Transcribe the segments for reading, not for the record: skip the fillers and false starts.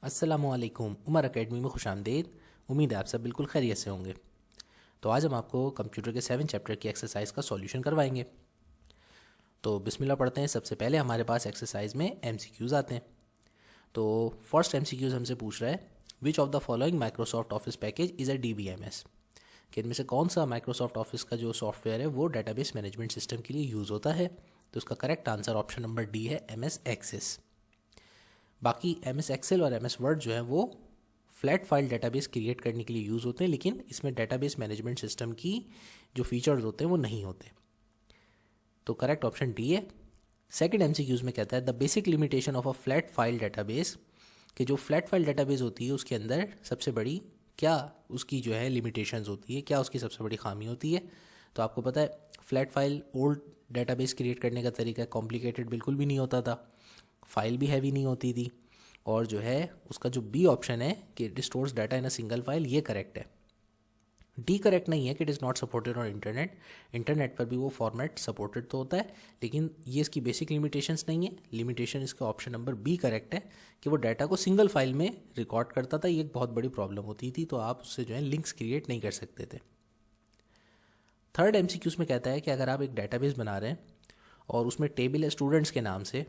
अस्सलामुअलैकुम। उमर एकेडमी में खुशामदीद। उम्मीद है आप सब बिल्कुल खैरियत से होंगे। तो आज हम आपको कंप्यूटर के 7 चैप्टर की एक्सरसाइज का सॉल्यूशन करवाएंगे। तो बिस्मिल्लाह पढ़ते हैं। सबसे पहले हमारे पास एक्सरसाइज में एमसीक्यूज़ आते हैं। तो फर्स्ट एमसीक्यूज़ हमसे पूछ रहा है, which of the following Microsoft office package is a DBMS, कि इनमें से कौन सा माइक्रोसॉफ्ट ऑफिस का जो सॉफ्टवेयर है वो डेटाबेस मैनेजमेंट सिस्टम के लिए यूज़ होता है। तो उसका correct answer option number D है, एमएस एक्सेस। बाकी एम एस एक्सेल और एम एस वर्ड जो है वो फ्लैट फाइल डेटाबेस क्रिएट करने के लिए यूज़ होते हैं, लेकिन इसमें डेटाबेस मैनेजमेंट सिस्टम की जो फीचर्स होते हैं वो नहीं होते। तो करेक्ट ऑप्शन डी है। सेकंड एमसीक्यूज में कहता है, the basic limitation of a flat file database, कि जो फ्लैट फाइल डेटाबेस होती है उसके अंदर सबसे बड़ी क्या उसकी जो है लिमिटेशंस होती है, क्या उसकी सबसे बड़ी खामी होती है। तो आपको पता है flat file old database create करने का तरीका कॉम्प्लिकेटेड बिल्कुल भी नहीं होता था, फाइल भी हैवी नहीं होती थी, और जो है उसका जो बी ऑप्शन है कि it stores data in a single file, ये करेक्ट है। डी करेक्ट नहीं है कि it is not supported on internet. Internet पर भी वो फॉर्मेट सपोर्टेड तो होता है, लेकिन ये इसकी बेसिक लिमिटेशंस नहीं है। लिमिटेशन इसका ऑप्शन नंबर बी करेक्ट है कि वो डाटा को सिंगल फाइल में रिकॉर्ड करता था। ये एक बहुत बड़ी प्रॉब्लम होती थी, तो आप उससे जो है लिंक्स क्रिएट नहीं कर सकते थे। थर्ड एमसीक्यूज में कहता है कि अगर आप एक डेटाबेस बना रहे हैं और उसमें टेबल है स्टूडेंट्स के नाम से,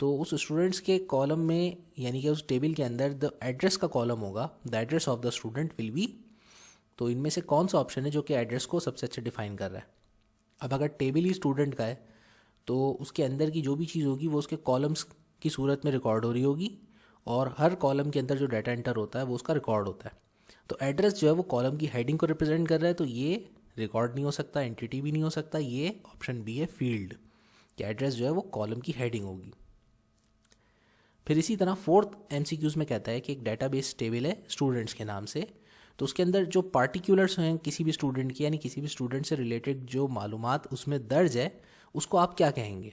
तो उस स्टूडेंट्स के कॉलम में यानी कि उस टेबल के अंदर द एड्रेस का कॉलम होगा, the address of the student will be. तो इनमें से कौन सा ऑप्शन है जो कि एड्रेस को सबसे अच्छा डिफाइन कर रहा है। अब अगर टेबल ही स्टूडेंट का है तो उसके अंदर की जो भी चीज़ होगी वो उसके कॉलम्स की सूरत में रिकॉर्ड हो रही होगी, और हर कॉलम के अंदर जो डाटा एंटर होता है वो उसका रिकॉर्ड होता है। तो एड्रेस जो है वो कॉलम की हेडिंग को रिप्रेजेंट कर रहा है, तो ये रिकॉर्ड नहीं हो सकता, एंटिटी भी नहीं हो सकता। ये ऑप्शन बी है, फील्ड, कि एड्रेस जो है वो कॉलम की हेडिंग होगी। फिर इसी तरह फोर्थ एमसीक्यूज में कहता है कि एक डेटाबेस टेबल है स्टूडेंट्स के नाम से, तो उसके अंदर जो पार्टिकुलर्स हैं किसी भी स्टूडेंट की, यानी किसी भी स्टूडेंट से रिलेटेड जो मालूमात उसमें दर्ज है, उसको आप क्या कहेंगे।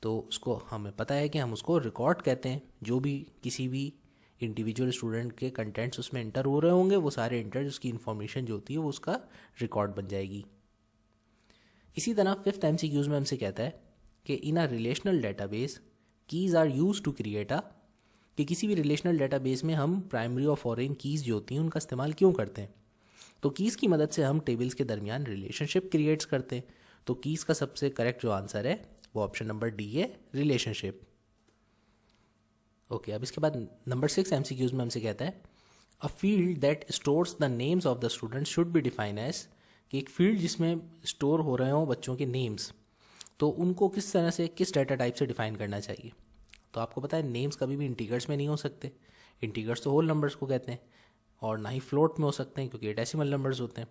तो उसको हमें पता है कि हम उसको रिकॉर्ड कहते हैं। जो भी किसी भी इंडिविजुअल स्टूडेंट के कंटेंट्स उसमें इंटर हो रहे होंगे, वो सारे इंटर उसकी इन्फॉर्मेशन जो होती है वो उसका रिकॉर्ड बन जाएगी। इसी तरह फिफ्थ एमसीक्यूज में हमसे कहता है कि in a relational database keys are used to create a, कि किसी भी रिलेशनल डेटाबेस में हम प्राइमरी और फॉरेन कीज़ जो होती हैं उनका इस्तेमाल क्यों करते हैं। तो कीज़ की मदद से हम टेबल्स के दरमियान रिलेशनशिप क्रिएट्स करते हैं। तो कीज़ का सबसे करेक्ट जो आंसर है वो ऑप्शन नंबर डी है, रिलेशनशिप। ओके, अब इसके बाद नंबर 6 एमसीक्यूज में हमसे कहता है, a field that stores the names of the student should be define as, कि एक फील्ड जिसमें स्टोर हो रहे हों बच्चों के नेम्स, तो उनको किस तरह से किस डाटा टाइप से डिफाइन करना चाहिए। तो आपको पता है नेम्स कभी भी इंटीजर्स में नहीं हो सकते। इंटीजर्स तो होल नंबर्स को कहते हैं, और ना ही फ्लोट में हो सकते हैं क्योंकि ये डेसिमल नंबर्स होते हैं।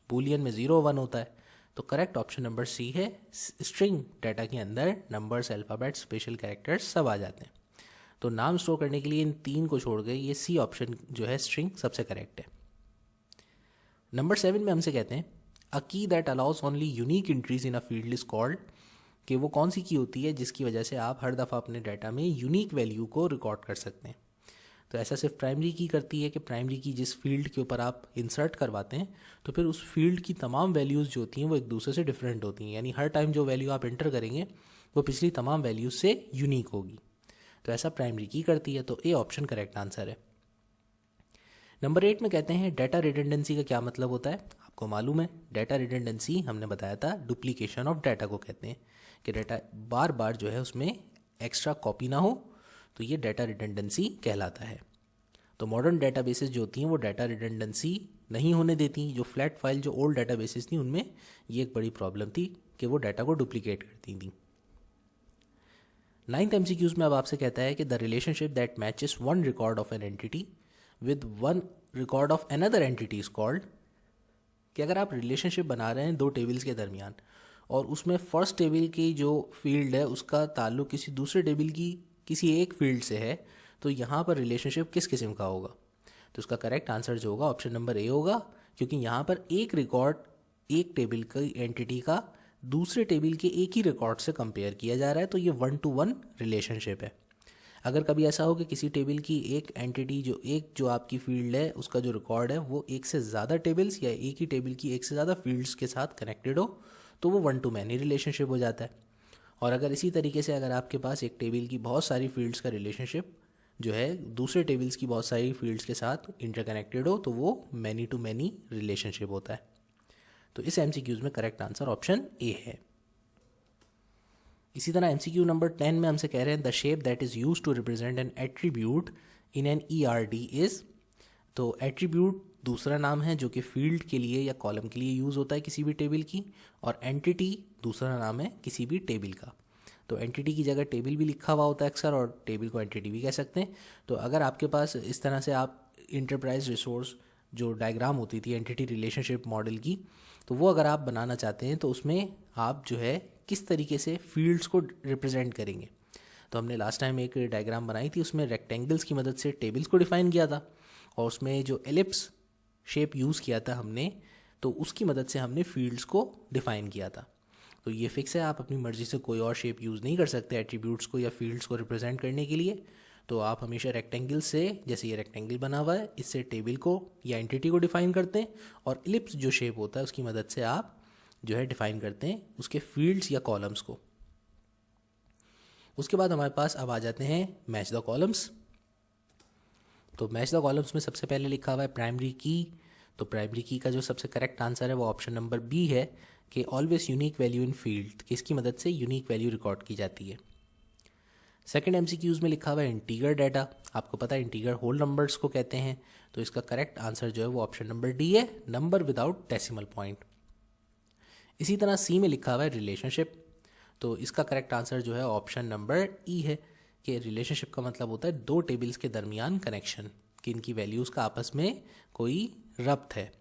बूलियन में 0 1 होता है। तो करेक्ट ऑप्शन नंबर सी है, स्ट्रिंग डाटा के अंदर नंबर्स, अल्फ़ाबेट्स, स्पेशल कैरेक्टर्स सब आ जाते हैं। तो नाम स्टोर करने के लिए इन तीन को छोड़ गए ये सी ऑप्शन जो है स्ट्रिंग सबसे करेक्ट है। नंबर 7 में हमसे कहते हैं, अ की that allows only unique entries in a field is called, कि वो कौन सी की होती है जिसकी वजह से आप हर दफ़ा अपने डाटा में यूनिक वैल्यू को रिकॉर्ड कर सकते हैं। तो ऐसा सिर्फ प्राइमरी की करती है कि प्राइमरी की जिस फील्ड के ऊपर आप इंसर्ट करवाते हैं तो फिर उस फील्ड की तमाम वैल्यूज़ जो होती हैं वो एक दूसरे से डिफरेंट होती हैं, यानी हर टाइम जो वैल्यू आप एंटर करेंगे वो पिछली तमाम वैल्यूज से यूनिक होगी। तो ऐसा प्राइमरी की करती है, तो ए ऑप्शन करेक्ट आंसर है। नंबर 8 में कहते हैं, डाटा रिडंडेंसी का क्या मतलब होता है। आपको मालूम है डाटा रिडंडेंसी हमने बताया था डुप्लीकेशन ऑफ डाटा को कहते हैं, कि डाटा बार बार जो है उसमें एक्स्ट्रा कॉपी ना हो, तो ये डाटा रिडंडेंसी कहलाता है। तो मॉडर्न डेटाबेसेस जो होती हैं वो डाटा रिडंडेंसी नहीं होने देती। जो फ्लैट फाइल जो ओल्ड डेटाबेसेस थी उनमें ये एक बड़ी प्रॉब्लम थी कि वो डाटा को डुप्लीकेट करती थी। नाइन्थ एमसीक्यूज में अब आपसे कहता है कि the relationship that matches one record of an entity with one record of another entity is called, कि अगर आप रिलेशनशिप बना रहे हैं दो टेबल्स के दरमियान और उसमें फर्स्ट टेबल की जो फील्ड है उसका ताल्लुक किसी दूसरे टेबल की किसी एक फील्ड से है, तो यहाँ पर रिलेशनशिप किस किस्म का होगा। तो उसका करेक्ट आंसर जो होगा ऑप्शन नंबर ए होगा, क्योंकि यहाँ पर एक रिकॉर्ड एक टेबल की एंटिटी का दूसरे टेबल के एक ही रिकॉर्ड से कंपेयर किया जा रहा है, तो ये 1 to 1 रिलेशनशिप है। अगर कभी ऐसा हो कि किसी टेबल की एक एंटिटी जो आपकी फील्ड है उसका जो रिकॉर्ड है वो एक से ज़्यादा टेबल्स या एक ही टेबल की एक से ज़्यादा फील्ड्स के साथ कनेक्टेड हो, तो वो 1 to many रिलेशनशिप हो जाता है। और अगर इसी तरीके से अगर आपके पास एक टेबल की बहुत सारी फील्ड्स का रिलेशनशिप जो है दूसरे टेबल्स की बहुत सारी फील्ड्स के साथ इंटरकनेक्टेड हो तो वो मैनी टू मैनी रिलेशनशिप होता है। तो इस एमसीक्यूज में करेक्ट आंसर ऑप्शन ए है। इसी तरह एमसीक्यू नंबर 10 में हमसे कह रहे हैं the shape that is use to represent an attribute in an ERD is. तो एट्रीब्यूट दूसरा नाम है जो कि फील्ड के लिए या कॉलम के लिए यूज़ होता है किसी भी टेबल की, और एंटिटी दूसरा नाम है किसी भी टेबल का। तो एंटिटी की जगह टेबल भी लिखा हुआ होता है अक्सर, और टेबल को एंटिटी भी कह सकते हैं। तो अगर आपके पास इस तरह से आप इंटरप्राइज रिसोर्स जो डायग्राम होती थी एंटिटी रिलेशनशिप मॉडल की, तो वो अगर आप बनाना चाहते हैं तो उसमें आप जो है किस तरीके से फील्ड्स को रिप्रेजेंट करेंगे। तो हमने लास्ट टाइम एक डायग्राम बनाई थी, उसमें रेक्टेंगल्स की मदद से टेबल्स को डिफाइन किया था, और उसमें जो एलिप्स शेप यूज़ किया था हमने, तो उसकी मदद से हमने फील्ड्स को डिफाइन किया था। तो ये फिक्स है, आप अपनी मर्ज़ी से कोई और शेप यूज़ नहीं कर सकते एट्रीब्यूट्स को या फील्ड्स को रिप्रेजेंट करने के लिए। तो आप हमेशा रेक्टेंगल से, जैसे ये रेक्टेंगल बना हुआ है, इससे टेबल को या एंटिटी को डिफाइन करते हैं, और एलिप्स जो शेप होता है उसकी मदद से आप जो है डिफाइन करते हैं उसके फील्ड्स या कॉलम्स को। उसके बाद हमारे पास अब आ जाते हैं मैच द कॉलम्स। तो मैच द कॉलम्स में सबसे पहले लिखा हुआ है प्राइमरी की। तो प्राइमरी की का जो सबसे करेक्ट आंसर है वो ऑप्शन नंबर बी है कि always unique value in field, कि इसकी मदद से यूनिक वैल्यू रिकॉर्ड की जाती है। सेकंड एमसीक्यूज में लिखा हुआ है इंटीगर डाटा। आपको पता है इंटीगर होल नंबर्स को कहते हैं, तो इसका करेक्ट आंसर जो है वो ऑप्शन नंबर डी है, नंबर विदाउट डेसिमल पॉइंट। इसी तरह सी में लिखा हुआ है रिलेशनशिप। तो इसका करेक्ट आंसर जो है ऑप्शन नंबर ई है, कि रिलेशनशिप का मतलब होता है दो टेबल्स के दरमियान कनेक्शन, कि इनकी वैल्यूज़ का आपस में कोई रब्त है।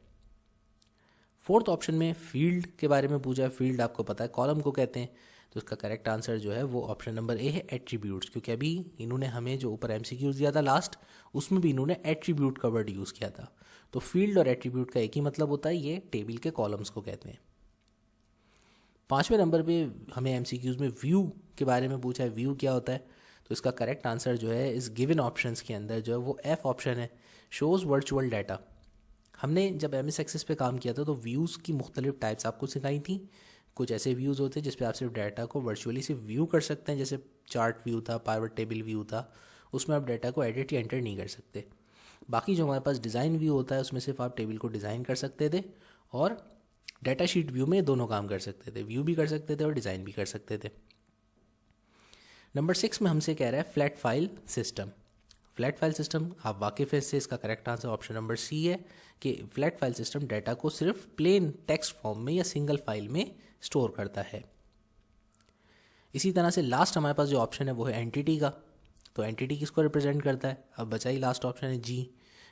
फोर्थ ऑप्शन में फील्ड के बारे में पूछा है। फील्ड आपको पता है कॉलम को कहते हैं, तो इसका करेक्ट आंसर जो है वो ऑप्शन नंबर ए है, एट्रीब्यूट्स। क्योंकि अभी इन्होंने हमें जो ऊपर एमसीक्यूज दिया था लास्ट, उसमें भी इन्होंने एट्रीब्यूट का वर्ड यूज़ किया था। तो फील्ड और एट्रीब्यूट का एक ही मतलब होता है, ये टेबल के कॉलम्स को कहते हैं। पाँचवें नंबर पे हमें एमसीक्यूज में व्यू के बारे में पूछा है। व्यू क्या होता है? तो इसका करेक्ट आंसर जो है इस गिवन ऑप्शंस के अंदर जो है वो एफ ऑप्शन है, शोज़ वर्चुअल डाटा। हमने जब एम एस एक्सेस पे काम किया था तो व्यूज़ की मुख्तलिफ टाइप्स आपको सिखाई थी। कुछ ऐसे व्यूज़ होते हैं जिस पे आप सिर्फ डाटा को वर्चुअली सिर्फ व्यू कर सकते हैं, जैसे चार्ट व्यू था, पाइवट टेबल व्यू था, उसमें आप डाटा को एडिट या एंटर नहीं कर सकते। बाकी जो हमारे पास डिज़ाइन व्यू होता है उसमें सिर्फ आप टेबल को डिज़ाइन कर सकते थे, और डाटा शीट व्यू में दोनों काम कर सकते थे, व्यू भी कर सकते थे और डिज़ाइन भी कर सकते थे। नंबर 6 में हमसे कह रहा है flat file system. Flat file system आप वाकिफ़ है इससे, इसका correct answer option number C है, कि फ्लैट फाइल सिस्टम डाटा को सिर्फ प्लेन टेक्स्ट फॉर्म में या सिंगल फाइल में स्टोर करता है। इसी तरह से लास्ट हमारे पास जो ऑप्शन है वो है एंटिटी का। तो एंटिटी किसको रिप्रेजेंट करता है? अब बचा ही लास्ट ऑप्शन है जी,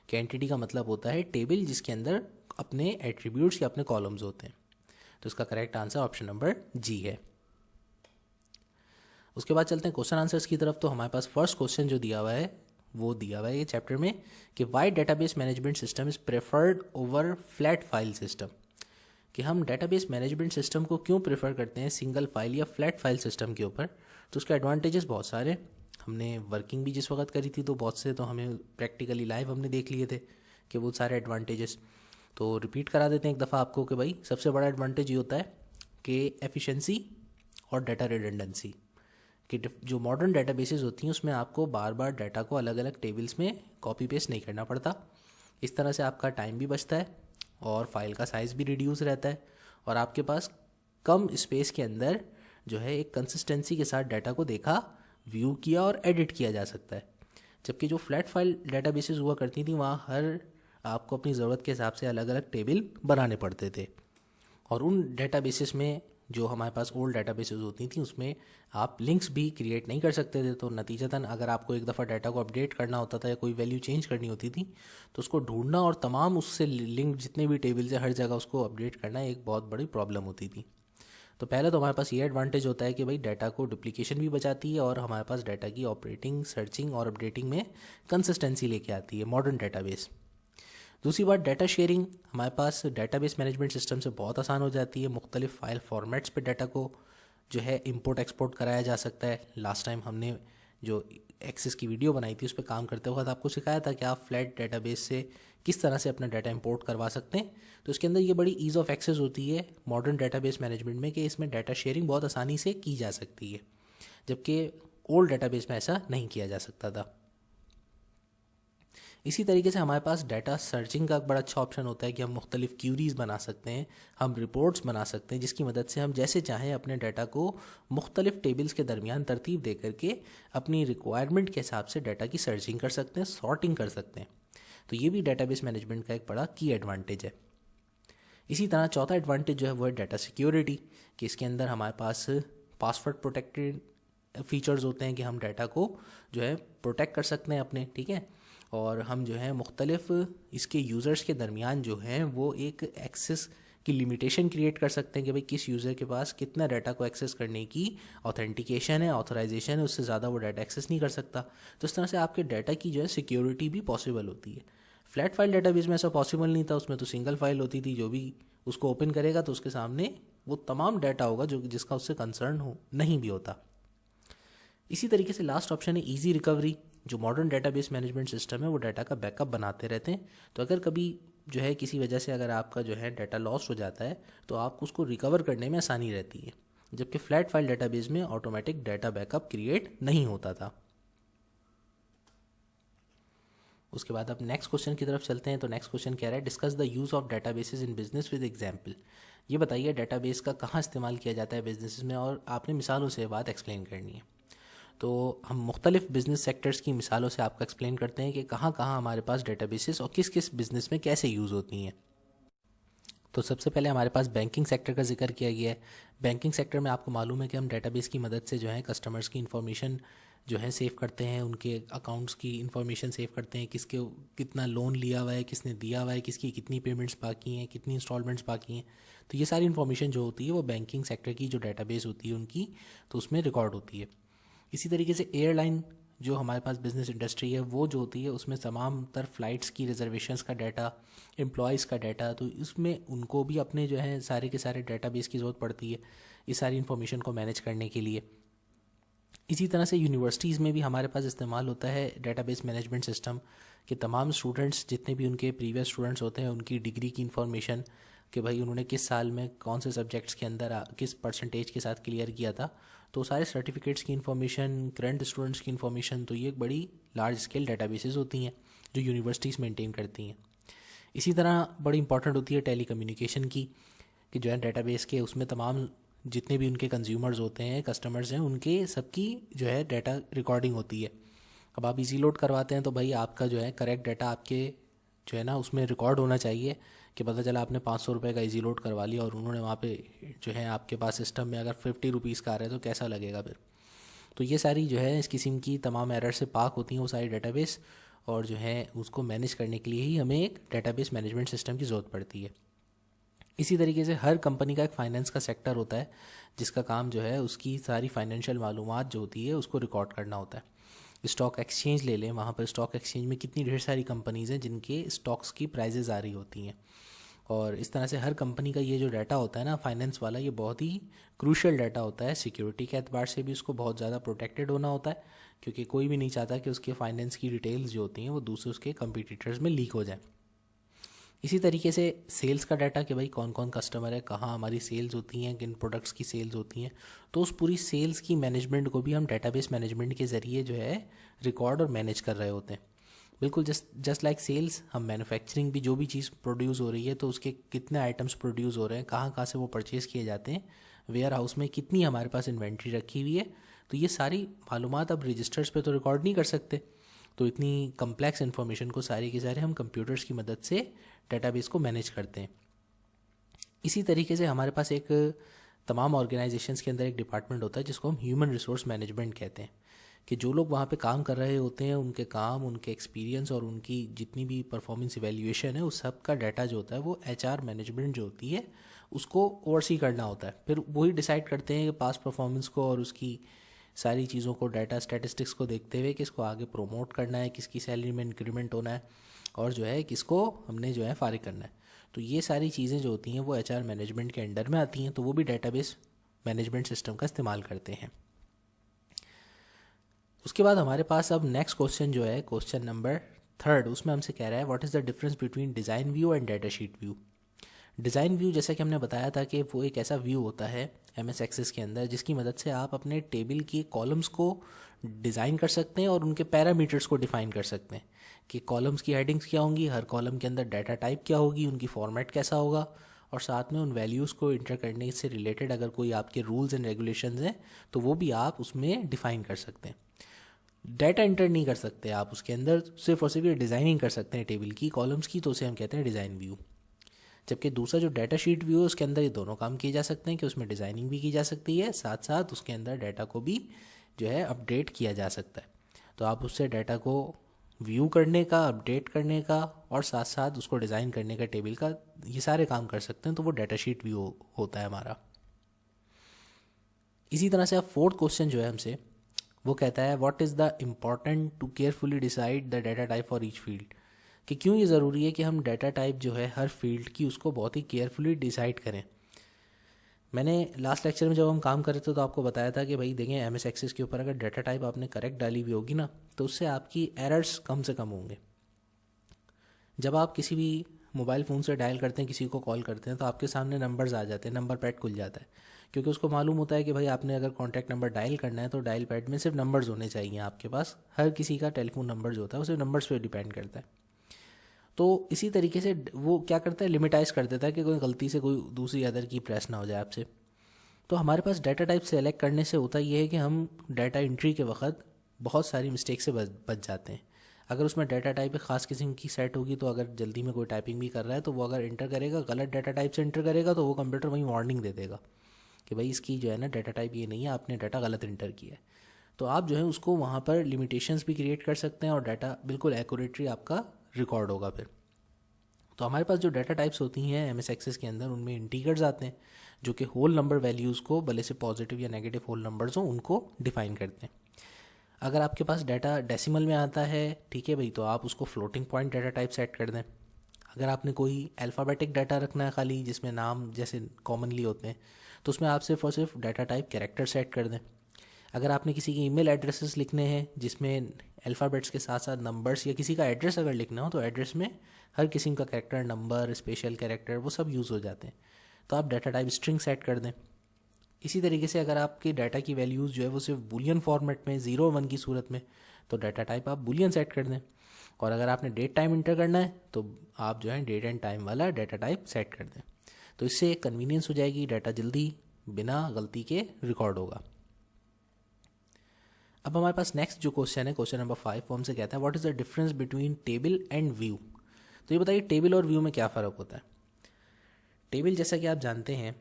कि एंटिटी का मतलब होता है टेबल जिसके अंदर अपने एट्रीब्यूट्स या अपने कॉलम्स होते हैं। तो इसका करेक्ट आंसर ऑप्शन नंबर जी है। उसके बाद चलते हैं क्वेश्चन आंसर्स की तरफ। तो हमारे पास फर्स्ट क्वेश्चन जो दिया हुआ है वो दिया हुआ है ये चैप्टर में, कि why database management system is preferred over flat file system. कि हम डेटाबेस मैनेजमेंट सिस्टम को क्यों प्रेफर करते हैं सिंगल फाइल या फ्लैट फाइल सिस्टम के ऊपर। तो उसके एडवांटेजेस बहुत सारे, हमने वर्किंग भी जिस वक्त करी थी तो बहुत से तो हमें प्रैक्टिकली लाइव हमने देख लिए थे कि वो सारे एडवांटेजेस। तो रिपीट करा देते हैं एक दफ़ा आपको कि भाई सबसे बड़ा एडवांटेज ये होता है कि एफिशिएंसी और डाटा रिडंडेंसी। कि जो मॉडर्न डेटाबेसेस होती हैं उसमें आपको बार बार डाटा को अलग अलग टेबल्स में कॉपी पेस्ट नहीं करना पड़ता। इस तरह से आपका टाइम भी बचता है और फाइल का साइज़ भी रिड्यूस रहता है, और आपके पास कम स्पेस के अंदर जो है एक कंसिस्टेंसी के साथ डाटा को देखा, व्यू किया और एडिट किया जा सकता है। जबकि जो फ्लैट फाइल डेटाबेसेस हुआ करती थी वहाँ हर आपको अपनी ज़रूरत के हिसाब से अलग अलग टेबल बनाने पड़ते थे, और उन डेटाबेसेस में जो हमारे पास ओल्ड डेटाबेसेस होती थी उसमें आप लिंक्स भी क्रिएट नहीं कर सकते थे। तो नतीजतन अगर आपको एक दफ़ा डाटा को अपडेट करना होता था या कोई वैल्यू चेंज करनी होती थी तो उसको ढूंढना और तमाम उससे लिंक जितने भी टेबल्स है हर जगह उसको अपडेट करना एक बहुत बड़ी प्रॉब्लम होती थी। तो पहले तो हमारे पास ये एडवांटेज होता है कि भाई डाटा को डुप्लीकेशन भी बचाती है, और हमारे पास डाटा की ऑपरेटिंग, सर्चिंग और अपडेटिंग में कंसिस्टेंसी लेके आती है मॉडर्न डेटाबेस। दूसरी बात, डाटा शेयरिंग हमारे पास डेटाबेस मैनेजमेंट सिस्टम से बहुत आसान हो जाती है। मुख्तलिफ फाइल फॉर्मेट्स पे डाटा को जो है इंपोर्ट एक्सपोर्ट कराया जा सकता है। लास्ट टाइम हमने जो एक्सेस की वीडियो बनाई थी उस पर काम करते वक्त आपको सिखाया था कि आप फ्लैट डेटाबेस से किस तरह से अपना डाटा इंपोर्ट करवा सकते हैं। तो इसके अंदर ये बड़ी ईज़ ऑफ एक्सेस होती है मॉडर्न डेटाबेस मैनेजमेंट में, कि इसमें डाटा शेयरिंग बहुत आसानी से की जा सकती है, जबकि ओल्ड डेटाबेस में ऐसा नहीं किया जा सकता था। इसी तरीके से हमारे पास डाटा सर्चिंग का बड़ा अच्छा ऑप्शन होता है कि हम मुख्तलिफ़ क्यूरीज़ बना सकते हैं, हम रिपोर्ट्स बना सकते हैं, जिसकी मदद से हम जैसे चाहें अपने डाटा को मुख्तलिफ़ टेबल्स के दरमियान तरतीब दे करके अपनी रिक्वायरमेंट के हिसाब से डाटा की सर्चिंग कर सकते हैं, सॉर्टिंग कर सकते हैं। तो ये भी डाटाबेस मैनेजमेंट का एक बड़ा की एडवांटेज है। इसी तरह चौथा एडवांटेज जो है वो है डाटा सिक्योरिटी, कि इसके अंदर हमारे पास पासवर्ड प्रोटेक्टेड फीचर्स होते हैं कि हम डाटा को जो है प्रोटेक्ट कर सकते हैं अपने, ठीक है। और हम जो है मुख्तलिफ इसके यूज़र्स के दरमियान जो हैं वो एक एक्सेस की लिमिटेशन क्रिएट कर सकते हैं कि भाई किस यूज़र के पास कितना डाटा को एक्सेस करने की ऑथेंटिकेशन है, ऑथराइजेशन है, उससे ज़्यादा वो डाटा एक्सेस नहीं कर सकता। तो इस तरह से आपके डाटा की जो है सिक्योरिटी भी पॉसिबल होती है। फ्लैट फाइल डाटाबेस में ऐसा पॉसिबल नहीं था, उसमें तो सिंगल फाइल होती थी, जो भी उसको ओपन करेगा तो उसके सामने वो तमाम डाटा होगा जो जिसका उससे कंसर्न हो नहीं भी होता। इसी तरीके से लास्ट ऑप्शन है इजी रिकवरी। जो मॉडर्न डेटाबेस मैनेजमेंट सिस्टम है वो डाटा का बैकअप बनाते रहते हैं, तो अगर कभी जो है किसी वजह से अगर आपका जो है डाटा लॉस हो जाता है तो आपको उसको रिकवर करने में आसानी रहती है, जबकि फ्लैट फाइल डेटाबेस में ऑटोमेटिक डाटा बैकअप क्रिएट नहीं होता था। उसके बाद अब नेक्स्ट क्वेश्चन की तरफ चलते हैं। तो नेक्स्ट क्वेश्चन कह रहा है discuss the use of databases in business with example. ये बताइए डाटाबेस का कहाँ इस्तेमाल किया जाता है बिजनेस में, और आपने मिसालों से बात एक्सप्लेन करनी है। तो हम मुख्तलिफ बिजनेस सेक्टर्स की मिसालों से आपको एक्सप्लेन करते हैं कि कहाँ कहाँ हमारे पास डेटाबेसेस और किस किस बिज़नेस में कैसे यूज़ होती हैं। तो सबसे पहले हमारे पास बैंकिंग सेक्टर का जिक्र किया गया है। बैंकिंग सेक्टर में आपको मालूम है कि हम डेटाबेस की मदद से जो है कस्टमर्स की इन्फॉर्मेशन जो है सेव करते हैं, उनके अकाउंट्स की इन्फॉर्मेशन सेव करते हैं, किसके कितना लोन लिया हुआ है, किसने दिया हुआ है, किसकी कितनी पेमेंट्स बाकी हैं, कितनी इंस्टॉलमेंट्स बाकी हैं। तो ये सारी इन्फॉर्मेशन जो होती है वो बैंकिंग सेक्टर की जो डेटाबेस होती है उनकी, तो उसमें रिकॉर्ड होती है। इसी तरीके से एयरलाइन जो हमारे पास बिज़नेस इंडस्ट्री है वो जो होती है उसमें तमाम तर फ्लाइट्स की रिजर्वेशंस का डाटा, एम्प्लॉयज़ का डाटा, तो इसमें उनको भी अपने जो है सारे के सारे डाटाबेस की ज़रूरत पड़ती है इस सारी इन्फॉर्मेशन को मैनेज करने के लिए। इसी तरह से यूनिवर्सिटीज़ में भी हमारे पास इस्तेमाल होता है डेटाबेस मैनेजमेंट सिस्टम, कि तमाम स्टूडेंट्स जितने भी उनके प्रीवियस स्टूडेंट्स होते हैं उनकी डिग्री की इन्फॉर्मेशन, कि भाई उन्होंने किस साल में कौन से सब्जेक्ट्स के अंदर किस परसेंटेज के साथ क्लियर किया था, तो सारे सर्टिफिकेट्स की इन्फॉर्मेशन, करंट स्टूडेंट्स की इन्फॉर्मेशन, तो ये एक बड़ी लार्ज स्केल डेटाबेसेस होती हैं जो यूनिवर्सिटीज़ मेंटेन करती हैं। इसी तरह बड़ी इंपॉर्टेंट होती है टेली कम्युनिकेशन की, कि जो है डेटाबेस के उसमें तमाम जितने भी उनके कंज्यूमर्स होते हैं, कस्टमर्स हैं, उनके सबकी जो है डाटा रिकॉर्डिंग होती है। अब आप इजी लोड करवाते हैं तो भाई आपका जो है करेक्ट डाटा आपके जो है ना उसमें रिकॉर्ड होना चाहिए, कि पता चला आपने 500 रुपये का इजी लोड करवा लिया और उन्होंने वहाँ पे जो है आपके पास सिस्टम में अगर 50 रुपीज़ का आ रहा है तो कैसा लगेगा फिर। तो ये सारी जो है इस किस्म की तमाम एरर से पाक होती हैं वो सारी डेटाबेस, और जो है उसको मैनेज करने के लिए ही हमें एक डेटाबेस मैनेजमेंट सिस्टम की ज़रूरत पड़ती है। इसी तरीके से हर कंपनी का एक फाइनेंस का सेक्टर होता है जिसका काम जो है उसकी सारी फाइनेंशियल मालूमात जो होती है उसको रिकॉर्ड करना होता है। स्टॉक एक्सचेंज ले लें, वहाँ पर स्टॉक एक्सचेंज में कितनी ढेर सारी कंपनीज़ हैं जिनके स्टॉक्स की प्राइजेज़ आ रही होती हैं, और इस तरह से हर कंपनी का ये जो डाटा होता है ना फाइनेंस वाला, ये बहुत ही क्रूशियल डाटा होता है। सिक्योरिटी के एतबार से भी उसको बहुत ज़्यादा प्रोटेक्टेड होना होता है, क्योंकि कोई भी नहीं चाहता कि उसके फाइनेंस की डिटेल्स जो होती हैं वो दूसरे उसके कंपटीटर्स में लीक हो जाए। इसी तरीके से सेल्स का डाटा, कि भाई कौन कौन कस्टमर है, कहाँ हमारी सेल्स होती हैं, किन प्रोडक्ट्स की सेल्स होती हैं, तो उस पूरी सेल्स की मैनेजमेंट को भी हम डाटाबेस मैनेजमेंट के ज़रिए जो है रिकॉर्ड और मैनेज कर रहे होते हैं। बिल्कुल जस्ट लाइक सेल्स, हम मैन्युफैक्चरिंग भी जो भी चीज़ प्रोड्यूस हो रही है तो उसके कितने आइटम्स प्रोड्यूस हो रहे हैं, कहाँ कहाँ से वो परचेज़ किए जाते हैं, वेयर हाउस में कितनी हमारे पास इन्वेंट्री रखी हुई है, तो ये सारी मालूमात अब रजिस्टर्स पे तो रिकॉर्ड नहीं कर सकते। तो इतनी कम्प्लेक्स इन्फॉर्मेशन को सारी की सारे हम कंप्यूटर्स की मदद से डेटाबेस को मैनेज करते हैं। इसी तरीके से हमारे पास एक तमाम ऑर्गेनाइजेशंस के अंदर एक डिपार्टमेंट होता है जिसको हम ह्यूमन रिसोर्स मैनेजमेंट कहते हैं, कि जो लोग वहाँ पे काम कर रहे होते हैं उनके काम, उनके एक्सपीरियंस और उनकी जितनी भी परफॉर्मेंस इवैल्यूएशन है उस सब का डाटा जो होता है वो एचआर मैनेजमेंट जो होती है उसको ओवरसी करना होता है। फिर वही डिसाइड करते हैं कि पास्ट परफॉर्मेंस को और उसकी सारी चीज़ों को, डाटा स्टैटिस्टिक्स को देखते हुए किसको आगे प्रोमोट करना है, किसकी सैलरी में इंक्रीमेंट होना है, और जो है किसको हमने जो है फारिग करना है। तो ये सारी चीज़ें जो होती हैं वो एचआर मैनेजमेंट के अंडर में आती हैं, तो वो भी डेटाबेस मैनेजमेंट सिस्टम का इस्तेमाल करते हैं। उसके बाद हमारे पास अब नेक्स्ट क्वेश्चन जो है क्वेश्चन नंबर 3, उसमें हमसे कह रहा है what is the difference between design view and data sheet view. Design view जैसा कि हमने बताया था कि वो एक ऐसा व्यू होता है MS एक्सेस के अंदर, जिसकी मदद से आप अपने टेबल के कॉलम्स को डिज़ाइन कर सकते हैं और उनके पैरामीटर्स को डिफ़ाइन कर सकते हैं कि कॉलम्स की हेडिंग्स क्या होंगी, हर कॉलम के अंदर डाटा टाइप क्या होगी, उनकी फॉर्मेट कैसा होगा, और साथ में उन वैल्यूज़ को इंटर करने से रिलेटेड अगर कोई आपके रूल्स एंड रेगुलेशंस हैं तो वो भी आप उसमें डिफ़ाइन कर सकते हैं। डाटा इंटर नहीं कर सकते आप उसके अंदर, सिर्फ और सिर्फ ये डिज़ाइनिंग कर सकते हैं टेबल की, कॉलम्स की, तो उसे हम कहते हैं डिज़ाइन व्यू। जबकि दूसरा जो डाटा शीट व्यू है उसके अंदर ये दोनों काम किए जा सकते हैं कि उसमें डिज़ाइनिंग भी की जा सकती है, साथ साथ उसके अंदर डाटा को भी जो है अपडेट किया जा सकता है। तो आप उससे डाटा को व्यू करने का, अपडेट करने का और साथ साथ उसको डिज़ाइन करने का टेबल का, ये सारे काम कर सकते हैं। तो वो डाटा शीट व्यू होता है हमारा। इसी तरह से अब फोर्थ क्वेश्चन जो है हमसे वो कहता है what is the important to carefully decide the data type for each field, कि क्यों ये ज़रूरी है कि हम डाटा टाइप जो है हर फील्ड की उसको बहुत ही केयरफुली डिसाइड करें। मैंने लास्ट लेक्चर में जब हम काम कर रहे थे तो आपको बताया था कि भाई देखें MS एक्सेस के ऊपर अगर डाटा टाइप आपने करेक्ट डाली हुई होगी ना तो उससे आपकी एरर्स कम से कम होंगे। जब आप किसी भी मोबाइल फ़ोन से डायल करते हैं, किसी को कॉल करते हैं, तो आपके सामने नंबर्स आ जाते हैं, नंबर पैड खुल जाता है, क्योंकि उसको मालूम होता है कि भाई आपने अगर कॉन्टैक्ट नंबर डायल करना है तो डायल पैड में सिर्फ नंबर्स होने चाहिए आपके पास। हर किसी का टेलीफोन नंबर जो होता है वो सिर्फ नंबर्स पे डिपेंड करता है। तो इसी तरीके से वो क्या करता है, लिमिटाइज कर देता है कि कोई गलती से कोई दूसरी अदर की प्रेस ना हो जाए आपसे। तो हमारे पास डाटा टाइप सेलेक्ट करने से होता ये है कि हम डाटा एंट्री के वक्त बहुत सारी मिस्टेक से बच जाते हैं। अगर उसमें डाटा टाइप एक ख़ास किस्म की सेट होगी तो अगर जल्दी में कोई टाइपिंग भी कर रहा है तो वो अगर इंटर करेगा, गलत डाटा टाइप से इंटर करेगा, तो वो कंप्यूटर वहीं वार्निंग दे देगा कि भाई इसकी जो है ना डाटा टाइप ये नहीं है, आपने डाटा गलत इंटर किया है। तो आप जो है उसको वहाँ पर लिमिटेशंस भी क्रिएट कर सकते हैं और डाटा बिल्कुल एक्यूरेटली आपका रिकॉर्ड होगा फिर। तो हमारे पास जो डाटा टाइप्स होती हैं MS एक्सेस के अंदर, उनमें इंटीजर्स आते हैं जो कि होल नंबर वैल्यूज़ को, भले से पॉजिटिव या नेगेटिव होल नंबर्स हों, उनको डिफाइन करते हैं। अगर आपके पास डाटा डेसिमल में आता है, ठीक है भाई, तो आप उसको floating point data type set कर दें। अगर आपने कोई अल्फ़ाबेटिक डाटा रखना है खाली, जिसमें नाम जैसे कॉमनली होते हैं, तो उसमें आप सिर्फ और सिर्फ डाटा टाइप कैरेक्टर सेट कर दें। अगर आपने किसी के ईमेल एड्रेसेस लिखने हैं जिसमें अल्फ़ाबेट्स के साथ साथ नंबर्स, या किसी का एड्रेस अगर लिखना हो तो एड्रेस में हर किस्म का कैरेक्टर, नंबर, स्पेशल कैरेक्टर, वो सब यूज़ हो जाते हैं, तो आप डाटा टाइप स्ट्रिंग सेट कर दें। इसी तरीके से अगर आपके डाटा की वैल्यूज़ जो है वो सिर्फ बूलियन फॉर्मेट में 0 1 की सूरत में, तो डाटा टाइप आप बूलियन सेट कर दें। और अगर आपने डेट टाइम इंटर करना है तो आप जो है डेट एंड टाइम वाला डाटा टाइप सेट कर दें। तो इससे एक कन्वीनियंस हो जाएगी, डाटा जल्दी बिना गलती के रिकॉर्ड होगा। अब हमारे पास नेक्स्ट जो क्वेश्चन है, क्वेश्चन नंबर 5, वो हमसे कहता है what is the difference between table and view. तो ये बताइए टेबल और व्यू में क्या फ़र्क होता है। टेबल, जैसा कि आप जानते हैं,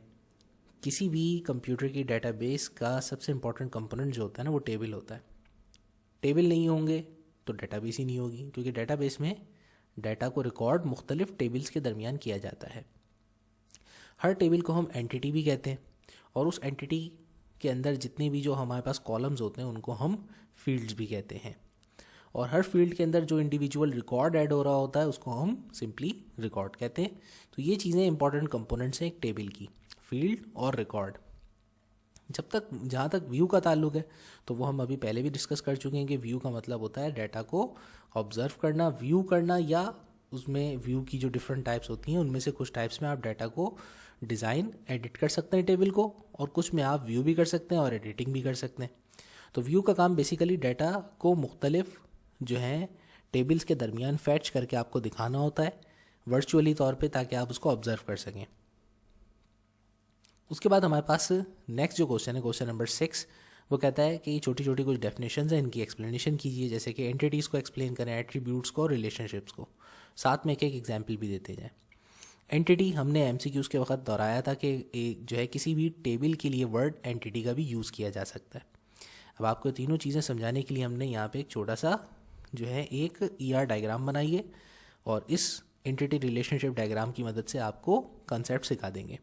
किसी भी कंप्यूटर की डेटाबेस का सबसे इंपॉर्टेंट कंपोनेंट जो होता है ना वो टेबल होता है। टेबल नहीं होंगे तो डेटाबेस ही नहीं होगी, क्योंकि डेटाबेस में डाटा को रिकॉर्ड मुख्तलिफ टेबल्स के दरमियान किया जाता है। हर टेबल को हम एंटिटी भी कहते हैं और उस एंटिटी के अंदर जितने भी जो हमारे पास कॉलम्स होते हैं उनको हम फील्ड्स भी कहते हैं। और हर फील्ड के अंदर जो इंडिविजुअल रिकॉर्ड ऐड हो रहा होता है उसको हम सिंपली रिकॉर्ड कहते हैं। तो ये चीज़ें इंपॉर्टेंट कंपोनेंट्स हैं एक टेबल की, फील्ड और रिकॉर्ड। जहाँ तक व्यू का ताल्लुक है तो वो हम अभी पहले भी डिस्कस कर चुके हैं कि व्यू का मतलब होता है डाटा को ऑब्जर्व करना, व्यू करना, या उसमें व्यू की जो डिफरेंट टाइप्स होती हैं उनमें से कुछ टाइप्स में आप डाटा को डिज़ाइन एडिट कर सकते हैं टेबल को, और कुछ में आप व्यू भी कर सकते हैं और एडिटिंग भी कर सकते हैं। तो व्यू का काम बेसिकली डाटा को मुख्तलिफ जो हैं टेबल्स के दरमियान फैच करके आपको दिखाना होता है वर्चुअली तौर पे, ताकि आप उसको ऑब्जर्व कर सकें। उसके बाद हमारे पास नेक्स्ट जो क्वेश्चन है, क्वेश्चन नंबर 6, वो कहता है कि छोटी छोटी कुछ डेफिनेशंस हैं, इनकी एक्सप्लेनेशन कीजिए। जैसे कि एंटिटीज़ को एक्सप्लेन करें, एट्रीब्यूट्स को, रिलेशनशिप्स को, साथ में एक एक एग्जाम्पल भी देते जाएँ। एंटिटी हमने MCQs के वक्त दोहराया था कि जो है किसी भी टेबल के लिए वर्ड एंटिटी का भी यूज़ किया जा सकता है। अब आपको तीनों चीज़ें समझाने के लिए हमने यहाँ पे एक छोटा सा जो है एक ER डायग्राम बनाई है और इस एंटिटी रिलेशनशिप डायग्राम की मदद से आपको कंसेप्ट सिखा देंगे।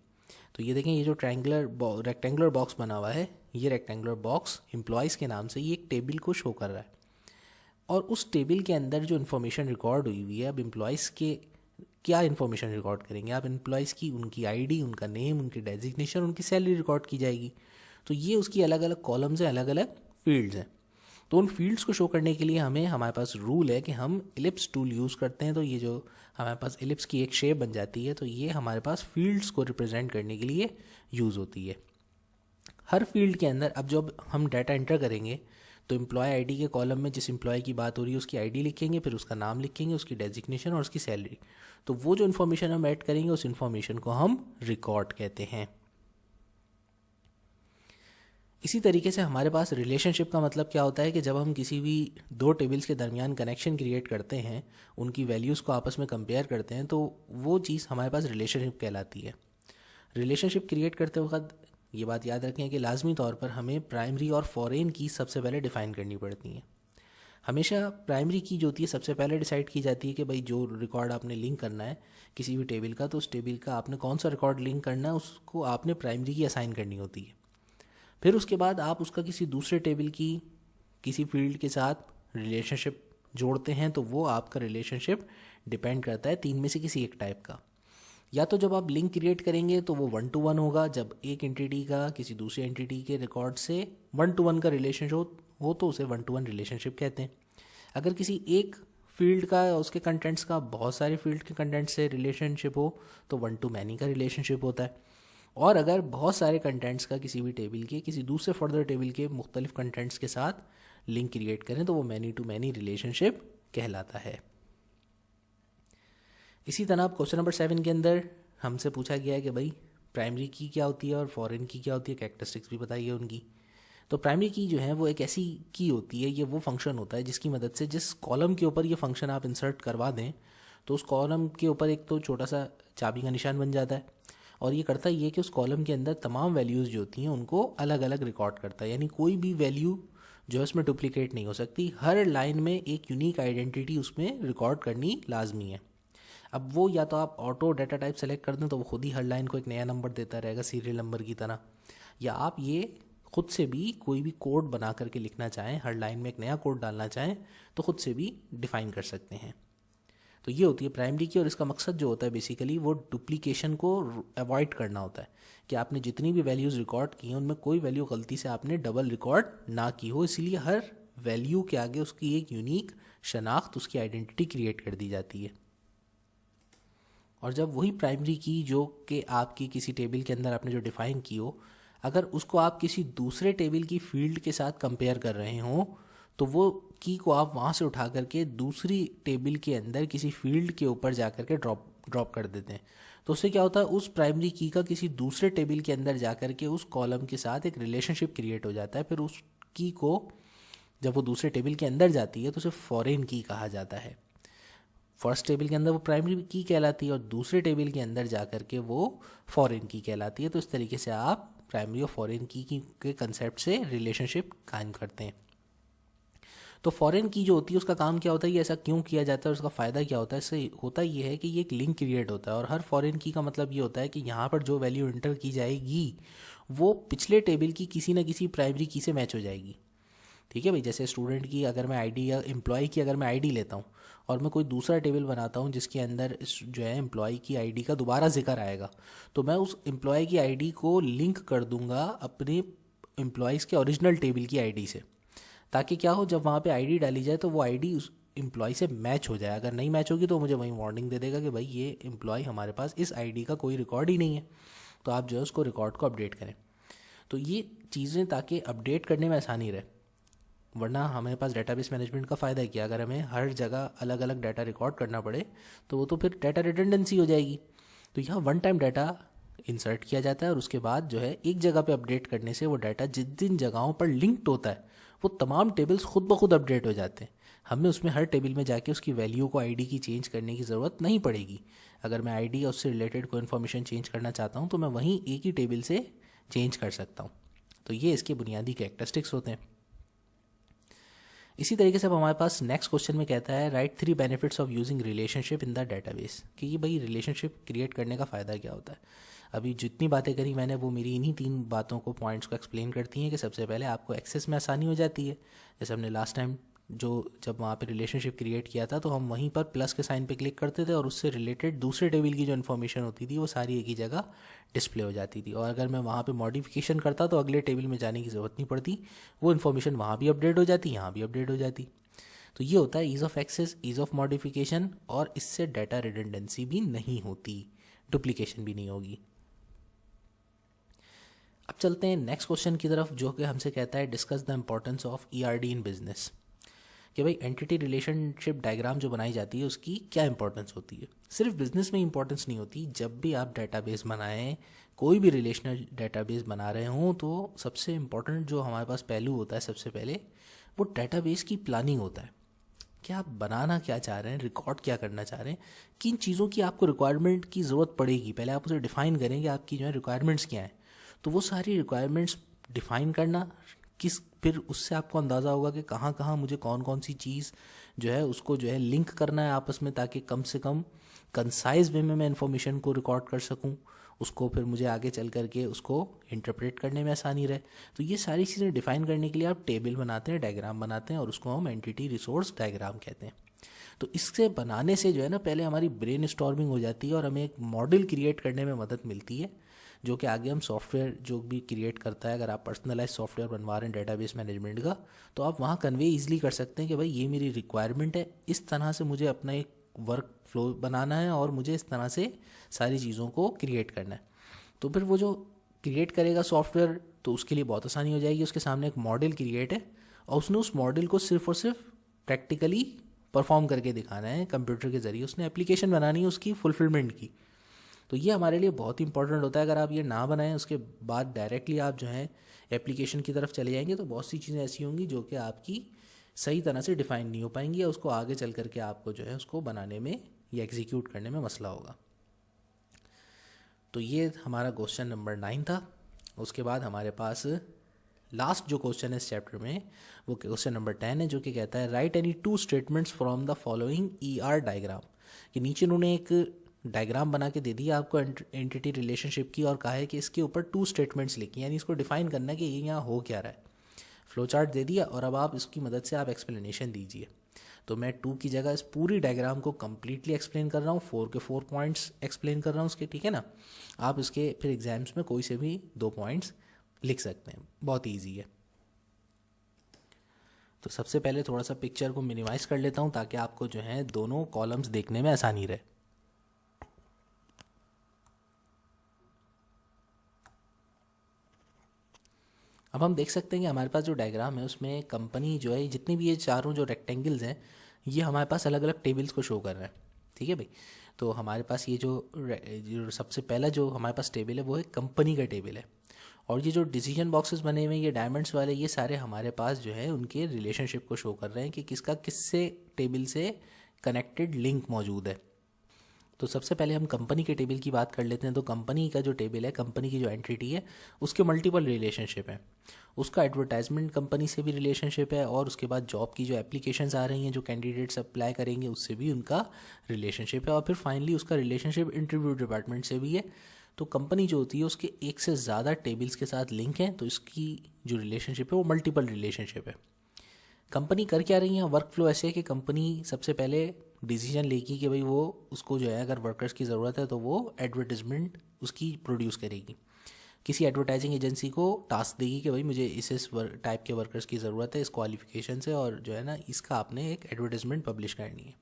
तो ये देखें, ये जो रेक्टेंगुलर बॉक्स बना हुआ है, ये रेक्टेंगुलर बॉक्स एम्प्लॉयज़ के नाम से ये एक टेबल को शो कर रहा है और उस टेबल के अंदर जो इन्फॉर्मेशन रिकॉर्ड हुई हुई है, अब एम्प्लॉयज़ के क्या इन्फॉर्मेशन रिकॉर्ड करेंगे आप, एम्प्लॉयज़ की उनकी ID, उनका नेम, उनकी डेजिग्नेशन, उनकी सैलरी रिकॉर्ड की जाएगी। तो ये उसकी अलग अलग कॉलम्स हैं, अलग अलग फील्ड्स हैं। तो उन फील्ड्स को शो करने के लिए हमारे पास रूल है कि हम इलिप्स टूल यूज़ करते हैं। तो ये जो हमारे पास इलिप्स की एक शेप बन जाती है, तो ये हमारे पास फील्ड्स को रिप्रेजेंट करने के लिए यूज़ होती है। हर फील्ड के अंदर अब जब हम डाटा एंटर करेंगे तो एम्प्लॉय आईडी के कॉलम में जिस एम्प्लॉय की बात हो रही है उसकी आईडी लिखेंगे, फिर उसका नाम लिखेंगे, उसकी डेजिग्नेशन और उसकी सैलरी। तो वो जो इन्फॉर्मेशन हम ऐड करेंगे उस इन्फॉर्मेशन को हम रिकॉर्ड कहते हैं। इसी तरीके से हमारे पास रिलेशनशिप का मतलब क्या होता है कि जब हम किसी भी दो टेबल्स के दरमियान कनेक्शन क्रिएट करते हैं, उनकी वैल्यूज़ को आपस में कंपेयर करते हैं, तो वो चीज़ हमारे पास रिलेशनशिप कहलाती है। रिलेशनशिप क्रिएट करते वक्त ये बात याद रखें कि लाजमी तौर पर हमें प्राइमरी और फॉरेन की सबसे पहले डिफ़ाइन करनी पड़ती हैं। हमेशा प्राइमरी की जो होती है सबसे पहले डिसाइड की जाती है कि भाई जो रिकॉर्ड आपने लिंक करना है किसी भी टेबल का, तो उस टेबल का आपने कौन सा रिकॉर्ड लिंक करना है उसको आपने प्राइमरी की असाइन करनी होती है। फिर उसके बाद आप उसका किसी दूसरे टेबल की किसी फील्ड के साथ रिलेशनशिप जोड़ते हैं, तो वो आपका रिलेशनशिप डिपेंड करता है तीन में से किसी एक टाइप का। या तो जब आप लिंक क्रिएट करेंगे तो वो 1 to 1 होगा, जब एक एंटिटी का किसी दूसरे एंटिटी के रिकॉर्ड से 1 to 1 का रिलेशनशिप हो तो उसे 1 to 1 रिलेशनशिप कहते हैं। अगर किसी एक फील्ड का उसके कंटेंट्स का बहुत सारे फील्ड के कंटेंट से रिलेशनशिप हो तो 1 to many का रिलेशनशिप होता है। और अगर बहुत सारे कंटेंट्स का किसी भी टेबल के किसी दूसरे फर्दर टेबल के मुख्तलिफ कंटेंट्स के साथ लिंक क्रिएट करें तो वो मैनी टू मैनी रिलेशनशिप कहलाता है। इसी तरह अब क्वेश्चन नंबर 7 के अंदर हमसे पूछा गया है कि भाई प्राइमरी की क्या होती है और फॉरेन की क्या होती है, कैरेक्टरिस्टिक्स भी बताइए उनकी। तो प्राइमरी की जो है वो एक ऐसी की होती है, ये वो फंक्शन होता है जिसकी मदद से जिस कॉलम के ऊपर ये फंक्शन आप इंसर्ट करवा दें तो उस कॉलम के ऊपर एक तो छोटा सा चाबी का निशान बन जाता है, और ये करता ये कि उस कॉलम के अंदर तमाम वैल्यूज़ जो होती हैं उनको अलग अलग रिकॉर्ड करता है। यानी कोई भी वैल्यू जो है उसमें डुप्लीकेट नहीं हो सकती, हर लाइन में एक यूनिक आइडेंटिटी उसमें रिकॉर्ड करनी लाजमी है। अब वो या तो आप ऑटो डाटा टाइप सेलेक्ट कर दें तो वो खुद ही हर लाइन को एक नया नंबर देता रहेगा सीरियल नंबर की तरह, या आप ये खुद से भी कोई भी कोड बना करके लिखना चाहें, हर लाइन में एक नया कोड डालना चाहें तो खुद से भी डिफ़ाइन कर सकते हैं। तो ये होती है प्राइमरी की, और इसका मकसद जो होता है बेसिकली वो डुप्लीकेशन को अवॉइड करना होता है कि आपने जितनी भी वैल्यूज़ रिकॉर्ड की हैं उनमें कोई वैल्यू गलती से आपने डबल रिकॉर्ड ना की हो, इसलिए हर वैल्यू के आगे उसकी एक यूनिक शनाख्त, उसकी आइडेंटिटी क्रिएट कर दी जाती है। और जब वही प्राइमरी की जो कि आपकी किसी टेबल के अंदर आपने जो डिफ़ाइन की हो, अगर उसको आप किसी दूसरे टेबल की फील्ड के साथ कंपेयर कर रहे हों तो वो की को आप वहाँ से उठा करके दूसरी टेबल के अंदर किसी फील्ड के ऊपर जा करके ड्रॉप कर देते हैं। तो उससे क्या होता है, उस प्राइमरी की का किसी दूसरे टेबल के अंदर जा करके उस कॉलम के साथ एक रिलेशनशिप क्रिएट हो जाता है। फिर उस की को जब वो दूसरे टेबल के अंदर जाती है तो उसे फॉरेन की कहा जाता है। फर्स्ट टेबल के अंदर वो प्राइमरी की कहलाती है और दूसरे टेबल के अंदर जा करके वो फॉरेन की कहलाती है। तो इस तरीके से आप प्राइमरी और फॉरेन की के कंसेप्ट से रिलेशनशिप कायम करते हैं। तो फॉरेन की जो होती है उसका काम क्या होता है, ये ऐसा क्यों किया जाता है और उसका फ़ायदा क्या होता है। इससे होता ये है कि ये एक लिंक क्रिएट होता है, और हर फॉरेन की का मतलब ये होता है कि यहाँ पर जो वैल्यू इंटर की जाएगी वो पिछले टेबल की किसी न किसी प्राइमरी की से मैच हो जाएगी। ठीक है भाई, जैसे स्टूडेंट की अगर मैं आईडी या एम्प्लॉय की अगर मैं आईडी लेता हूँ और मैं कोई दूसरा टेबल बनाता हूँ जिसके अंदर जो है एम्प्लॉय की आईडी का दोबारा जिक्र आएगा, तो मैं उस एम्प्लॉय की आईडी को लिंक कर दूंगा अपने एम्प्लॉयज़ के ओरिजिनल टेबल की आईडी से, ताकि क्या हो जब वहाँ पे आईडी डाली जाए तो वो आईडी उस एम्प्लॉय से मैच हो जाए। अगर नहीं मैच होगी तो मुझे वहीं वार्निंग दे देगा कि भाई ये एम्प्लॉय हमारे पास इस आईडी का कोई रिकॉर्ड ही नहीं है, तो आप जो है उसको रिकॉर्ड को अपडेट करें। तो ये चीज़ें ताकि अपडेट करने में आसानी रहे, वरना हमारे पास डेटाबेस मैनेजमेंट का फ़ायदा है कि अगर हमें हर जगह अलग अलग डाटा रिकॉर्ड करना पड़े तो वो तो फिर डाटा रिडंडेंसी हो जाएगी। तो यहाँ वन टाइम डाटा इंसर्ट किया जाता है और उसके बाद जो है एक जगह पे अपडेट करने से वो डाटा जिन जगहों पर लिंक्ड होता है वो तमाम टेबल्स खुद ब खुद अपडेट हो जाते हैं। हमें उसमें हर टेबल में जाके उसकी वैल्यू को आईडी की चेंज करने की ज़रूरत नहीं पड़ेगी। अगर मैं आईडी या उससे रिलेटेड कोई इन्फॉर्मेशन चेंज करना चाहता हूँ तो मैं वहीं एक ही टेबल से चेंज कर सकता हूँ। तो ये इसके बुनियादी कैरेक्टरिस्टिक्स होते हैं। इसी तरीके से अब हमारे पास नेक्स्ट क्वेश्चन में कहता है right 3 benefits of using relationship in the database, कि ये भाई रिलेशनशिप क्रिएट करने का फ़ायदा क्या होता है। अभी जितनी बातें करी मैंने वो मेरी इन्हीं 3 बातों को पॉइंट्स को एक्सप्लेन करती हैं कि सबसे पहले आपको एक्सेस में आसानी हो जाती है। जैसे हमने लास्ट टाइम जब वहाँ पे रिलेशनशिप क्रिएट किया था तो हम वहीं पर प्लस के साइन पे क्लिक करते थे और उससे रिलेटेड दूसरे टेबल की जो इन्फॉर्मेशन होती थी वो सारी एक ही जगह डिस्प्ले हो जाती थी। और अगर मैं वहाँ पे मॉडिफिकेशन करता तो अगले टेबल में जाने की ज़रूरत नहीं पड़ती, वो इन्फॉर्मेशन वहाँ भी अपडेट हो जाती, यहाँ भी अपडेट हो जाती। तो ये होता है ease of access, ease of modification, और इससे डाटा रिडंडेंसी भी नहीं होती, डुप्लीकेशन भी नहीं होगी। अब चलते हैं नेक्स्ट क्वेश्चन की तरफ, जो कि हमसे कहता है discuss the importance of ERD in business. कि भाई एंटिटी रिलेशनशिप डायग्राम जो बनाई जाती है उसकी क्या इंपॉर्टेंस होती है। सिर्फ बिजनेस में इंपॉर्टेंस नहीं होती, जब भी आप डेटाबेस बनाएं, कोई भी रिलेशनल डेटाबेस बना रहे हों, तो सबसे इम्पोर्टेंट जो हमारे पास पहलू होता है सबसे पहले, वो डेटाबेस की प्लानिंग होता है। कि आप बनाना क्या चाह रहे हैं, रिकॉर्ड क्या करना चाह रहे हैं, किन चीज़ों की आपको रिक्वायरमेंट की ज़रूरत पड़ेगी, पहले आप उसे डिफ़ाइन करें कि आपकी जो है रिक्वायरमेंट्स क्या हैं। तो वो सारी रिक्वायरमेंट्स डिफ़ाइन करना, फिर उससे आपको अंदाज़ा होगा कि कहाँ कहाँ मुझे कौन कौन सी चीज़ जो है उसको जो है लिंक करना है आपस में, ताकि कम से कम कंसाइज वे में मैं इन्फॉर्मेशन को रिकॉर्ड कर सकूँ, उसको फिर मुझे आगे चल करके उसको इंटरप्रेट करने में आसानी रहे। तो ये सारी चीज़ें डिफ़ाइन करने के लिए आप टेबल बनाते हैं, डायग्राम बनाते हैं, और उसको हम एंटिटी रिसोर्स डायग्राम कहते हैं। तो इससे बनाने से जो है ना, पहले हमारी ब्रेन स्टॉर्मिंग हो जाती है और हमें एक मॉडल क्रिएट करने में मदद मिलती है, जो कि आगे हम सॉफ्टवेयर जो भी क्रिएट करता है, अगर आप पर्सनलाइज सॉफ्टवेयर बनवा रहे हैं डेटाबेस मैनेजमेंट का, तो आप वहाँ कन्वे ईजिली कर सकते हैं कि भाई ये मेरी रिक्वायरमेंट है, इस तरह से मुझे अपना एक वर्क फ्लो बनाना है और मुझे इस तरह से सारी चीज़ों को क्रिएट करना है। तो फिर वो जो क्रिएट करेगा सॉफ्टवेयर, तो उसके लिए बहुत आसानी हो जाएगी। उसके सामने एक मॉडल क्रिएट है और उसने उस मॉडल को सिर्फ और सिर्फ प्रैक्टिकली परफॉर्म करके दिखाना है कंप्यूटर के ज़रिए, उसने एप्लीकेशन बनानी है उसकी फुलफिलमेंट की। तो ये हमारे लिए बहुत इंपॉर्टेंट होता है। अगर आप ये ना बनाएं, उसके बाद डायरेक्टली आप जो है एप्लीकेशन की तरफ चले जाएंगे, तो बहुत सी चीज़ें ऐसी होंगी जो कि आपकी सही तरह से डिफाइन नहीं हो पाएंगी, या उसको आगे चल करके आपको जो है उसको बनाने में या एग्जीक्यूट करने में मसला होगा। तो ये हमारा क्वेश्चन नंबर 9 था। उसके बाद हमारे पास लास्ट जो क्वेश्चन है इस चैप्टर में, वो क्वेश्चन नंबर 10 है, जो कि कहता है right any 2 statements from the following ER diagram. कि नीचे उन्होंने एक डायग्राम बना के दे दिया आपको एंटिटी रिलेशनशिप की, और कहा है कि इसके ऊपर 2 स्टेटमेंट्स लिखी, यानी इसको डिफाइन करना है कि ये यहाँ हो क्या रहा है। फ्लो चार्ट दे दिया और अब आप इसकी मदद से आप एक्सप्लेनेशन दीजिए। तो मैं 2 की जगह इस पूरी डायग्राम को कम्प्लीटली एक्सप्लेन कर रहा हूँ, 4 के 4 पॉइंट्स एक्सप्लेन कर रहा हूँ उसके, ठीक है ना। आप इसके फिर एग्जाम्स में कोई से भी 2 पॉइंट्स लिख सकते हैं, बहुत ईजी है। तो सबसे पहले थोड़ा सा पिक्चर को मिनिमाइज कर लेता हूँ ताकि आपको जो है दोनों कॉलम्स देखने में आसानी रहे। अब हम देख सकते हैं कि हमारे पास जो डायग्राम है उसमें कंपनी जो है, जितनी भी ये चारों जो रेक्टेंगल्स हैं, ये हमारे पास अलग अलग टेबल्स को शो कर रहे हैं, ठीक है भाई। तो हमारे पास ये जो सबसे पहला जो हमारे पास टेबल है वो है कंपनी का टेबल है, और ये जो डिसीजन बॉक्सेस बने हुए हैं ये डायमंड्स वाले, ये सारे हमारे पास जो है उनके रिलेशनशिप को शो कर रहे हैं कि किसका किससे टेबल से कनेक्टेड लिंक मौजूद है। तो सबसे पहले हम कंपनी के टेबल की बात कर लेते हैं। तो कंपनी का जो टेबल है, कंपनी की जो एंटिटी है, उसके मल्टीपल रिलेशनशिप हैं। उसका एडवर्टाइजमेंट कंपनी से भी रिलेशनशिप है, और उसके बाद जॉब की जो एप्लीकेशंस आ रही हैं जो कैंडिडेट्स अप्लाई करेंगे उससे भी उनका रिलेशनशिप है, और फिर फाइनली उसका रिलेशनशिप इंटरव्यू डिपार्टमेंट से भी है। तो कंपनी जो होती है उसके एक से ज़्यादा टेबल्स के साथ लिंक हैं, तो इसकी जो रिलेशनशिप है वो मल्टीपल रिलेशनशिप है। कंपनी कर क्या रही है, वर्क फ्लो ऐसे है कि कंपनी सबसे पहले डिसीजन लेगी कि भाई वो उसको जो है अगर वर्कर्स की ज़रूरत है तो वो एडवर्टाइजमेंट उसकी प्रोड्यूस करेगी। किसी एडवर्टाइजिंग एजेंसी को टास्क देगी कि भाई मुझे इस टाइप के वर्कर्स की ज़रूरत है इस क्वालिफिकेशन से, और जो है ना इसका आपने एक एडवर्टाइजमेंट पब्लिश करनी है।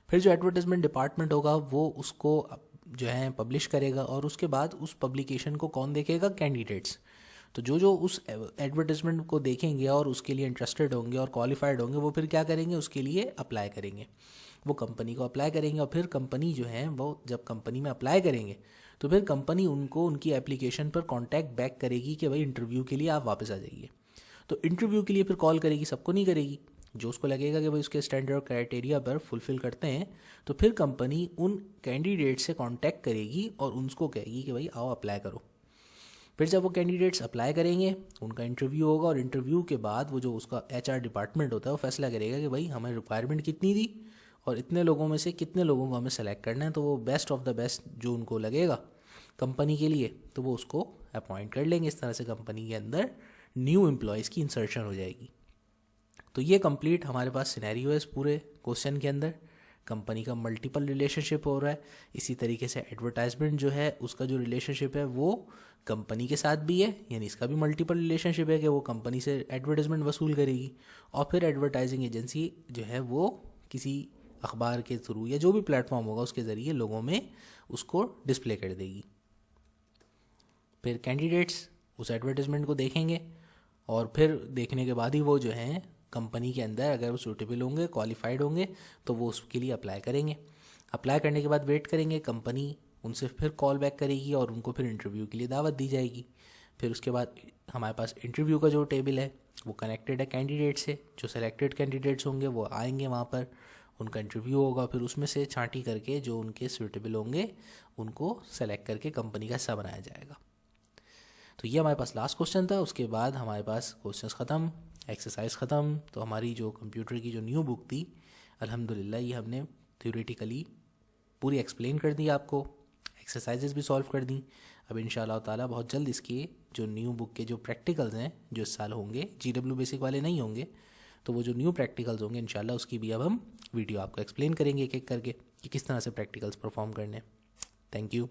फिर जो एडवर्टाइजमेंट डिपार्टमेंट होगा वो उसको जो है पब्लिश करेगा, और उसके बाद उस पब्लिकेशन को कौन देखेगा, कैंडिडेट्स। तो जो जो उस एडवर्टाइजमेंट को देखेंगे और उसके लिए इंटरेस्टेड होंगे और क्वालिफाइड होंगे, वो फिर क्या करेंगे, उसके लिए अप्लाई करेंगे, वो कंपनी को अप्लाई करेंगे। और फिर कंपनी जो है वो जब कंपनी में अप्लाई करेंगे तो फिर कंपनी उनको उनकी एप्लीकेशन पर कांटेक्ट बैक करेगी कि भाई इंटरव्यू के लिए आप वापस आ जाइए। तो इंटरव्यू के लिए फिर कॉल करेगी, सबको नहीं करेगी, जो उसको लगेगा कि भाई उसके स्टैंडर्ड क्राइटेरिया पर फुलफिल करते हैं, तो फिर कंपनी उन कैंडिडेट से कांटेक्ट करेगी और उनको कहेगी कि भाई आओ अप्लाई करो। फिर जब वो कैंडिडेट्स अप्लाई करेंगे, उनका इंटरव्यू होगा, और इंटरव्यू के बाद वो जो उसका एचआर डिपार्टमेंट होता है वो फैसला करेगा कि भाई हमें रिक्वायरमेंट कितनी थी और इतने लोगों में से कितने लोगों को हमें सेलेक्ट करना है। तो वो बेस्ट ऑफ द बेस्ट जो उनको लगेगा कंपनी के लिए, तो वो उसको अपॉइंट कर लेंगे। इस तरह से कंपनी के अंदर न्यू एम्प्लॉयज़ की इंसर्शन हो जाएगी। तो ये कंप्लीट हमारे पास सिनेरियो है इस पूरे क्वेश्चन के अंदर। कंपनी का मल्टीपल रिलेशनशिप हो रहा है, इसी तरीके से एडवर्टाइजमेंट जो है उसका जो रिलेशनशिप है वो कंपनी के साथ भी है, यानी इसका भी मल्टीपल रिलेशनशिप है कि वो कंपनी से एडवर्टाइजमेंट वसूल करेगी, और फिर एडवर्टाइजिंग एजेंसी जो है वो किसी अखबार के थ्रू या जो भी प्लेटफॉर्म होगा उसके ज़रिए लोगों में उसको डिस्प्ले कर देगी। फिर कैंडिडेट्स उस एडवर्टाइजमेंट को देखेंगे और फिर देखने के बाद ही वो जो हैं कंपनी के अंदर अगर वो सूटेबल होंगे, क्वालिफाइड होंगे, तो वो उसके लिए अप्लाई करेंगे। अप्लाई करने के बाद वेट करेंगे, कंपनी उनसे फिर कॉल बैक करेगी और उनको फिर इंटरव्यू के लिए दावत दी जाएगी। फिर उसके बाद हमारे पास इंटरव्यू का जो टेबल है वो कनेक्टेड है कैंडिडेट से। जो सेलेक्टेड कैंडिडेट्स होंगे वो आएंगे वहाँ पर, उनका इंटरव्यू होगा, फिर उसमें से छांटी करके जो उनके सूटेबल होंगे उनको सेलेक्ट करके कंपनी का हिस्सा बनाया जाएगा। तो ये हमारे पास लास्ट क्वेश्चन था। उसके बाद हमारे पास क्वेश्चंस ख़त्म, एक्सरसाइज ख़त्म। तो हमारी जो कंप्यूटर की जो न्यू बुक थी, अल्हम्दुलिल्लाह ये हमने थ्योरेटिकली पूरी एक्सप्लेन कर दी, आपको एक्सरसाइजेस भी सॉल्व कर दी। अब इंशाल्लाह ताला बहुत जल्द इसके जो न्यू बुक के जो प्रैक्टिकल्स हैं जो इस साल होंगे, GW बेसिक वाले नहीं होंगे, तो वो जो न्यू प्रैक्टिकल्स होंगे इंशाल्लाह उसकी भी अब हम वीडियो आपको एक्सप्लेन करेंगे एक एक करके कि किस तरह से प्रैक्टिकल्स परफॉर्म करने। Thank you.